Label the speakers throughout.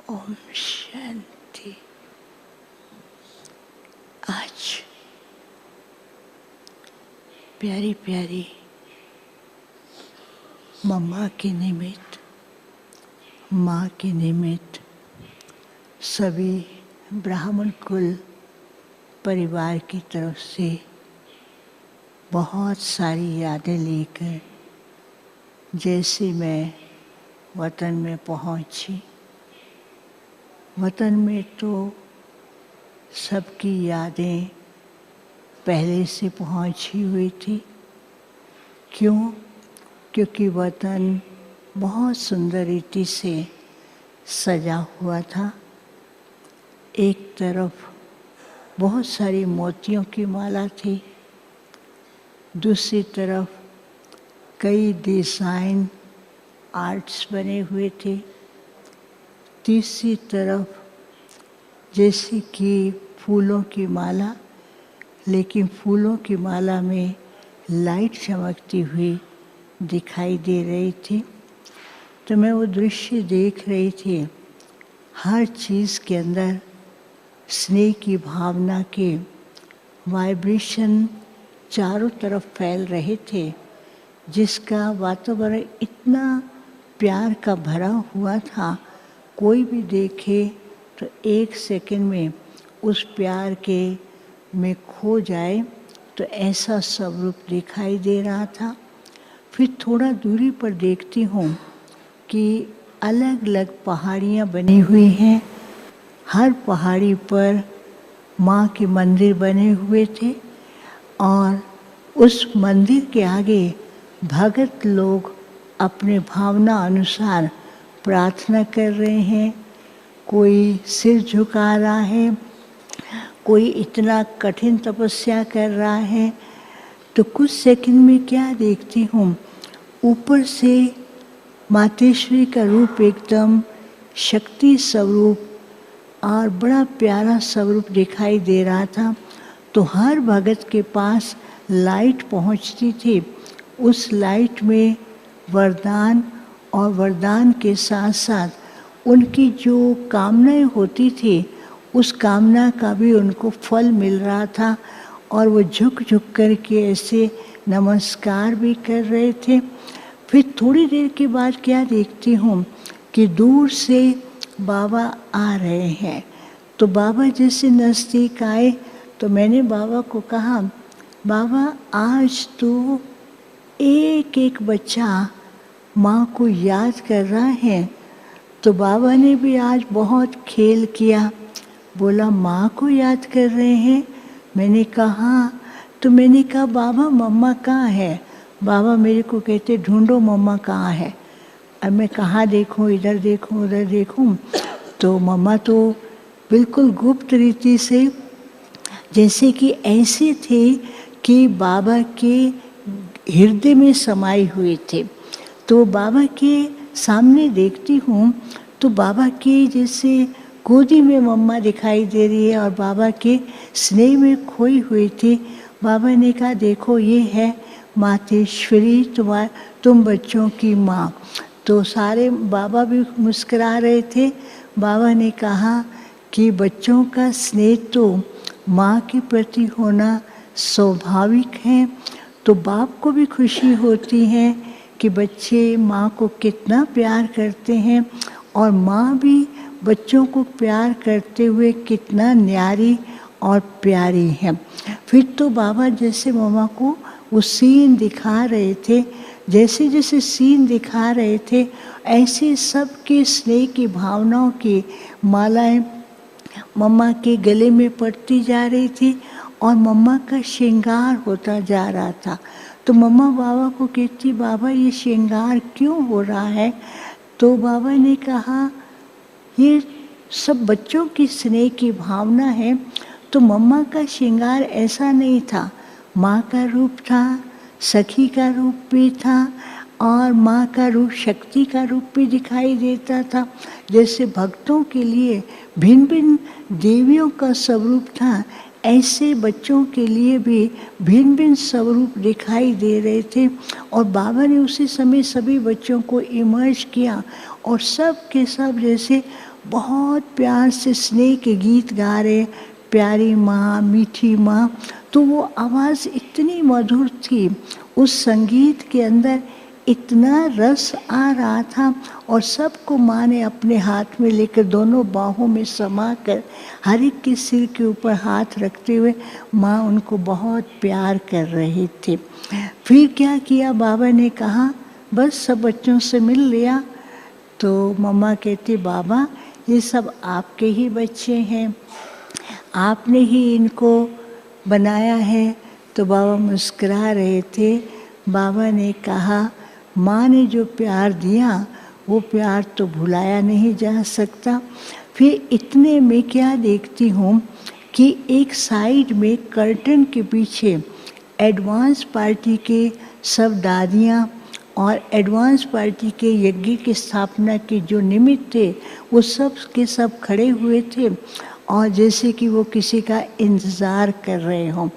Speaker 1: ओम शांति। आज प्यारी प्यारी मम्मा के निमित्त, माँ के निमित्त सभी ब्राह्मण कुल परिवार की तरफ से बहुत सारी यादें लेकर जैसे मैं वतन में पहुँची। वतन में तो सबकी यादें पहले से पहुँची हुई थी। क्यों? क्योंकि वतन बहुत सुंदर रीति से सजा हुआ था। एक तरफ बहुत सारी मोतियों की माला थी, दूसरी तरफ कई डिज़ाइन आर्ट्स बने हुए थे, तीसरी तरफ जैसे कि फूलों की माला, लेकिन फूलों की माला में लाइट चमकती हुई दिखाई दे रही थी। तो मैं वो दृश्य देख रही थी। हर चीज़ के अंदर स्नेह की भावना के वाइब्रेशन चारों तरफ फैल रहे थे, जिसका वातावरण इतना प्यार का भरा हुआ था। कोई भी देखे तो एक सेकंड में उस प्यार के में खो जाए, तो ऐसा स्वरूप दिखाई दे रहा था। फिर थोड़ा दूरी पर देखती हूँ कि अलग अलग पहाड़ियाँ बनी हुई हैं। हर पहाड़ी पर माँ के मंदिर बने हुए थे और उस मंदिर के आगे भगत लोग अपने भावना अनुसार प्रार्थना कर रहे हैं। कोई सिर झुका रहा है, कोई इतना कठिन तपस्या कर रहा है। तो कुछ सेकंड में क्या देखती हूँ, ऊपर से मातेश्वरी का रूप एकदम शक्ति स्वरूप और बड़ा प्यारा स्वरूप दिखाई दे रहा था। तो हर भगत के पास लाइट पहुँचती थी। उस लाइट में वरदान और वरदान के साथ साथ उनकी जो कामनाएं होती थी, उस कामना का भी उनको फल मिल रहा था और वो झुक झुक कर के ऐसे नमस्कार भी कर रहे थे। फिर थोड़ी देर के बाद क्या देखती हूँ कि दूर से बाबा आ रहे हैं। तो बाबा जैसे नज़दीक आए तो मैंने बाबा को कहा, बाबा आज तो एक एक बच्चा माँ को याद कर रहा है। तो बाबा ने भी आज बहुत खेल किया। बोला माँ को याद कर रहे हैं? मैंने कहा, तो मैंने कहा बाबा मम्मा कहाँ है? बाबा मेरे को कहते ढूंढो मम्मा कहाँ है। अब मैं कहाँ देखूँ, इधर देखूँ उधर देखूँ, तो मम्मा तो बिल्कुल गुप्त रीति से जैसे कि ऐसे थे कि बाबा के हृदय में समाये हुए थे। तो बाबा के सामने देखती हूँ तो बाबा के जैसे गोदी में मम्मा दिखाई दे रही है और बाबा के स्नेह में खोई हुई थी। बाबा ने कहा देखो ये है मातेश्वरी, तुम बच्चों की माँ। तो सारे बाबा भी मुस्कुरा रहे थे। बाबा ने कहा कि बच्चों का स्नेह तो माँ के प्रति होना स्वाभाविक है। तो बाप को भी खुशी होती है कि बच्चे माँ को कितना प्यार करते हैं और माँ भी बच्चों को प्यार करते हुए कितना न्यारी और प्यारी है। फिर तो बाबा जैसे मम्मा को वो सीन दिखा रहे थे, जैसे जैसे सीन दिखा रहे थे ऐसे सबके स्नेह की भावनाओं की मालाएं मम्मा के गले में पड़ती जा रही थी और मम्मा का श्रृंगार होता जा रहा था। तो मम्मा बाबा को कहती, बाबा ये श्रृंगार क्यों हो रहा है? तो बाबा ने कहा ये सब बच्चों की स्नेह की भावना है। तो मम्मा का श्रृंगार ऐसा नहीं था, माँ का रूप था, सखी का रूप भी था और माँ का रूप शक्ति का रूप भी दिखाई देता था। जैसे भक्तों के लिए भिन्न भिन्न देवियों का स्वरूप था, ऐसे बच्चों के लिए भी भिन्न भिन्न स्वरूप दिखाई दे रहे थे और बाबा ने उसी समय सभी बच्चों को इमर्ज किया और सब के सब जैसे बहुत प्यार से स्नेह के गीत गा रहे, प्यारी माँ, मीठी माँ। तो वो आवाज़ इतनी मधुर थी, उस संगीत के अंदर इतना रस आ रहा था और सबको माँ ने अपने हाथ में लेकर दोनों बाहों में समा कर हर एक के सिर के ऊपर हाथ रखते हुए माँ उनको बहुत प्यार कर रहे थे। फिर क्या किया, बाबा ने कहा बस सब बच्चों से मिल लिया। तो मम्मा कहती बाबा ये सब आपके ही बच्चे हैं, आपने ही इनको बनाया है। तो बाबा मुस्कुरा रहे थे। बाबा ने कहा माँ ने जो प्यार दिया वो प्यार तो भुलाया नहीं जा सकता। फिर इतने में क्या देखती हूँ कि एक साइड में कर्टन के पीछे एडवांस पार्टी के सब दादियाँ और एडवांस पार्टी के यज्ञ की स्थापना के जो निमित्त थे वो सब के सब खड़े हुए थे और जैसे कि वो किसी का इंतज़ार कर रहे हों।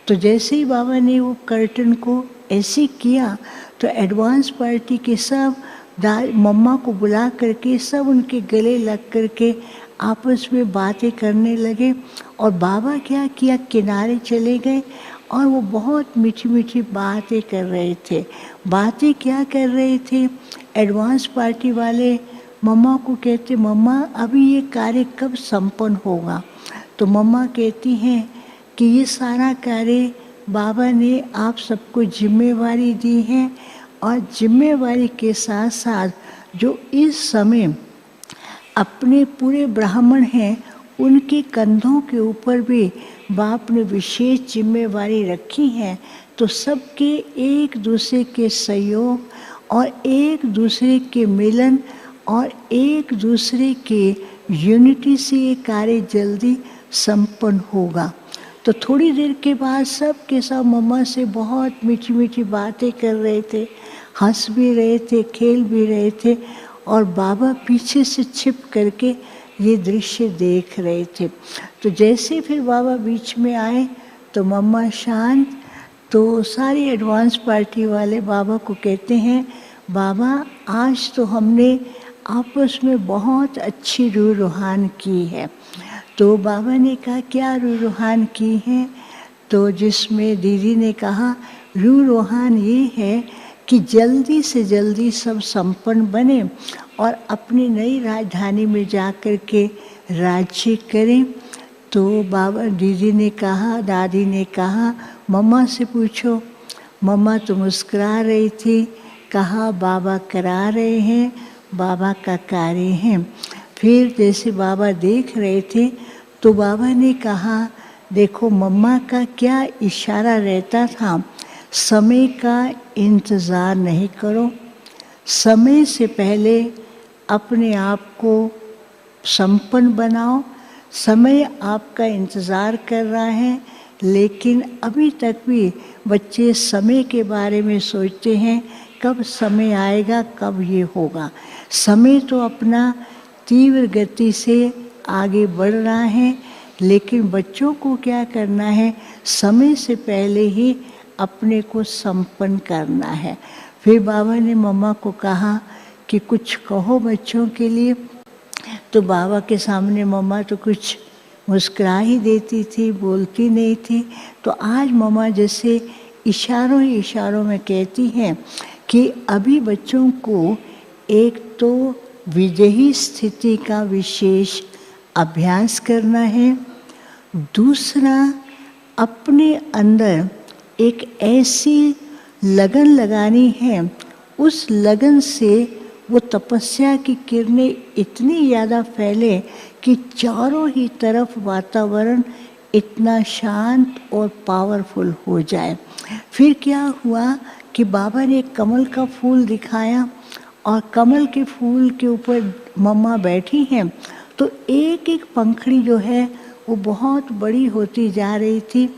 Speaker 1: तो जैसे ही बाबा ने वो कर्टन को ऐसे किया तो एडवांस पार्टी के सब मम्मा को बुला करके सब उनके गले लग करके आपस में बातें करने लगे और बाबा क्या किया, किनारे चले गए और वो बहुत मीठी मीठी बातें कर रहे थे। बातें क्या कर रहे थे, एडवांस पार्टी वाले मम्मा को कहते मम्मा अभी ये कार्य कब संपन्न होगा। तो मम्मा कहती हैं कि ये सारा कार्य बाबा ने आप सबको जिम्मेवारी दी है और जिम्मेवारी के साथ साथ जो इस समय अपने पूरे ब्राह्मण हैं उनके कंधों के ऊपर भी बाप ने विशेष जिम्मेवारी रखी है। तो सबके एक दूसरे के सहयोग और एक दूसरे के मिलन और एक दूसरे के यूनिटी से ये कार्य जल्दी संपन्न होगा। तो थोड़ी देर के बाद सब के सब मम्मा से बहुत मीठी मीठी बातें कर रहे थे, हंस भी रहे थे, खेल भी रहे थे और बाबा पीछे से छिप करके ये दृश्य देख रहे थे। तो जैसे फिर बाबा बीच में आए तो मम्मा शांत। तो सारी एडवांस पार्टी वाले बाबा को कहते हैं बाबा आज तो हमने आपस में बहुत अच्छी रूह रुहान की है। तो बाबा ने कहा क्या रूह रुहान की है। तो जिसमें दीदी ने कहा रूह रुहान ये है कि जल्दी से जल्दी सब संपन्न बने और अपनी नई राजधानी में जाकर के राज्य करें। तो बाबा दीदी ने कहा, दादी ने कहा मम्मा से पूछो। मम्मा तो मुस्कुरा रही थी। कहा बाबा करा रहे हैं, बाबा का कार्य है। फिर जैसे बाबा देख रहे थे तो बाबा ने कहा देखो मम्मा का क्या इशारा रहता था, समय का इंतज़ार नहीं करो, समय से पहले अपने आप को संपन्न बनाओ। समय आपका इंतज़ार कर रहा है लेकिन अभी तक भी बच्चे समय के बारे में सोचते हैं कब समय आएगा, कब ये होगा। समय तो अपना तीव्र गति से आगे बढ़ रहा है लेकिन बच्चों को क्या करना है, समय से पहले ही अपने को संपन्न करना है। फिर बाबा ने मम्मा को कहा कि कुछ कहो बच्चों के लिए। तो बाबा के सामने मम्मा तो कुछ मुस्कुरा ही देती थी, बोलती नहीं थी। तो आज मम्मा जैसे इशारों ही इशारों में कहती हैं कि अभी बच्चों को एक तो विजयी स्थिति का विशेष अभ्यास करना है, दूसरा अपने अंदर एक ऐसी लगन लगानी है, उस लगन से वो तपस्या की किरणें इतनी ज़्यादा फैले कि चारों ही तरफ वातावरण इतना शांत और पावरफुल हो जाए। फिर क्या हुआ कि बाबा ने कमल का फूल दिखाया और कमल के फूल के ऊपर मम्मा बैठी हैं। तो एक एक पंखड़ी जो है वो बहुत बड़ी होती जा रही थी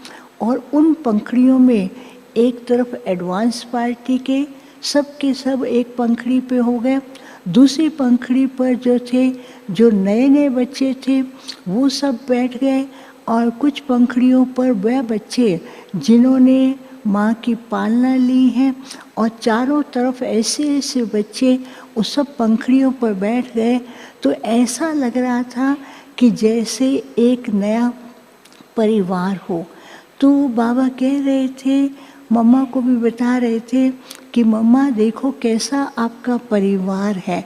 Speaker 1: और उन पंखड़ियों में एक तरफ एडवांस पार्टी के सब एक पंखड़ी पे हो गए, दूसरी पंखड़ी पर जो थे जो नए नए बच्चे थे वो सब बैठ गए और कुछ पंखुड़ियों पर वह बच्चे जिन्होंने माँ की पालना ली है, और चारों तरफ ऐसे ऐसे बच्चे उस सब पंखुड़ियों पर बैठ गए, तो ऐसा लग रहा था कि जैसे एक नया परिवार हो। तो बाबा कह रहे थे, मम्मा को भी बता रहे थे कि मम्मा देखो कैसा आपका परिवार है।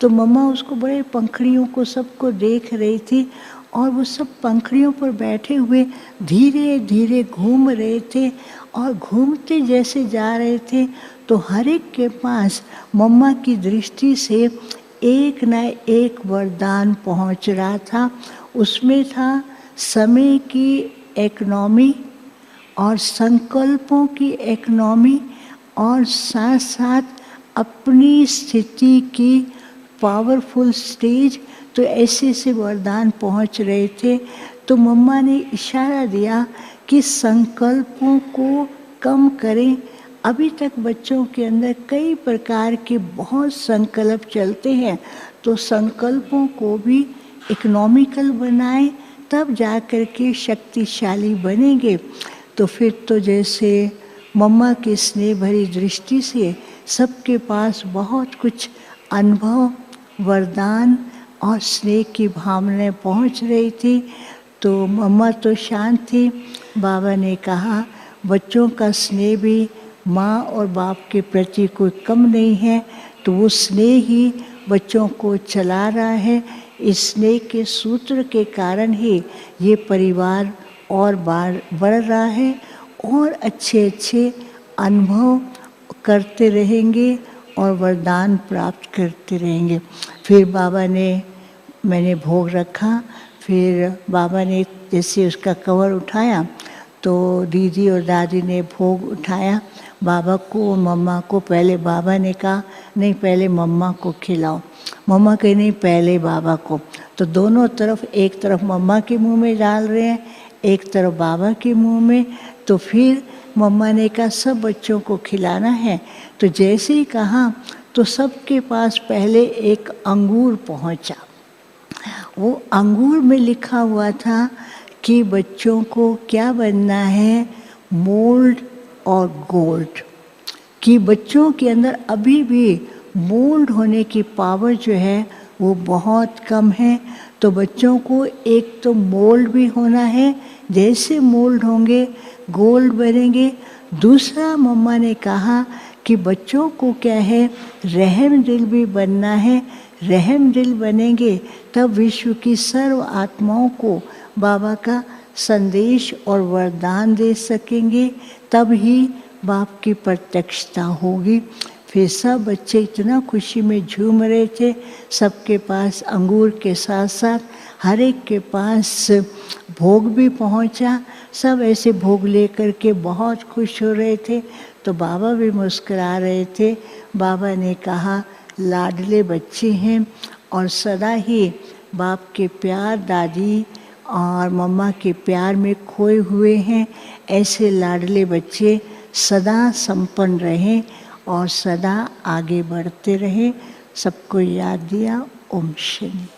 Speaker 1: तो मम्मा उसको बड़े पंखुड़ियों को सबको देख रही थी, और वो सब पंखुड़ियों पर बैठे हुए धीरे धीरे घूम रहे थे, और घूमते जैसे जा रहे थे तो हर एक के पास मम्मा की दृष्टि से एक न एक वरदान पहुंच रहा था। उसमें था समय की इकोनॉमी और संकल्पों की इकोनॉमी, और साथ साथ अपनी स्थिति की पावरफुल स्टेज। तो ऐसे ऐसे वरदान पहुंच रहे थे। तो मम्मा ने इशारा दिया कि संकल्पों को कम करें। अभी तक बच्चों के अंदर कई प्रकार के बहुत संकल्प चलते हैं, तो संकल्पों को भी इकोनॉमिकल बनाएं, तब जा कर के शक्तिशाली बनेंगे। तो फिर तो जैसे मम्मा की स्नेह भरी दृष्टि से सबके पास बहुत कुछ अनुभव, वरदान और स्नेह की भावनाएं पहुंच रही थी। तो मम्मा तो शांत थी। बाबा ने कहा बच्चों का स्नेह भी माँ और बाप के प्रति कोई कम नहीं है, तो वो स्नेह ही बच्चों को चला रहा है। इस स्नेह के सूत्र के कारण ही ये परिवार और बढ़ रहा है, और अच्छे अच्छे अनुभव करते रहेंगे और वरदान प्राप्त करते रहेंगे। फिर मैंने भोग रखा। फिर बाबा ने जैसे उसका कवर उठाया तो दीदी और दादी ने भोग उठाया बाबा को और मम्मा को। पहले बाबा ने कहा नहीं पहले मम्मा को खिलाओ, मम्मा कही नहीं पहले बाबा को। तो दोनों तरफ, एक तरफ मम्मा के मुंह में डाल रहे हैं, एक तरफ बाबा के मुंह में। तो फिर मम्मा ने कहा सब बच्चों को खिलाना है। तो जैसे ही कहा तो सबके पास पहले एक अंगूर पहुंचा। वो अंगूर में लिखा हुआ था कि बच्चों को क्या बनना है, मोल्ड और गोल्ड। कि बच्चों के अंदर अभी भी मोल्ड होने की पावर जो है वो बहुत कम है। तो बच्चों को एक तो मोल्ड भी होना है, जैसे मोल्ड होंगे गोल्ड बनेंगे। दूसरा मम्मा ने कहा कि बच्चों को क्या है, रहम दिल भी बनना है। रहम दिल बनेंगे तब विश्व की सर्व आत्माओं को बाबा का संदेश और वरदान दे सकेंगे, तब ही बाप की प्रत्यक्षता होगी। फिर सब बच्चे इतना खुशी में झूम रहे थे। सबके पास अंगूर के साथ साथ हर एक के पास भोग भी पहुंचा। सब ऐसे भोग लेकर के बहुत खुश हो रहे थे। तो बाबा भी मुस्कुरा रहे थे। बाबा ने कहा लाडले बच्चे हैं और सदा ही बाप के प्यार, दादी और मम्मा के प्यार में खोए हुए हैं। ऐसे लाडले बच्चे सदा संपन्न रहें और सदा आगे बढ़ते रहें। सबको याद दिया। ओम शांति।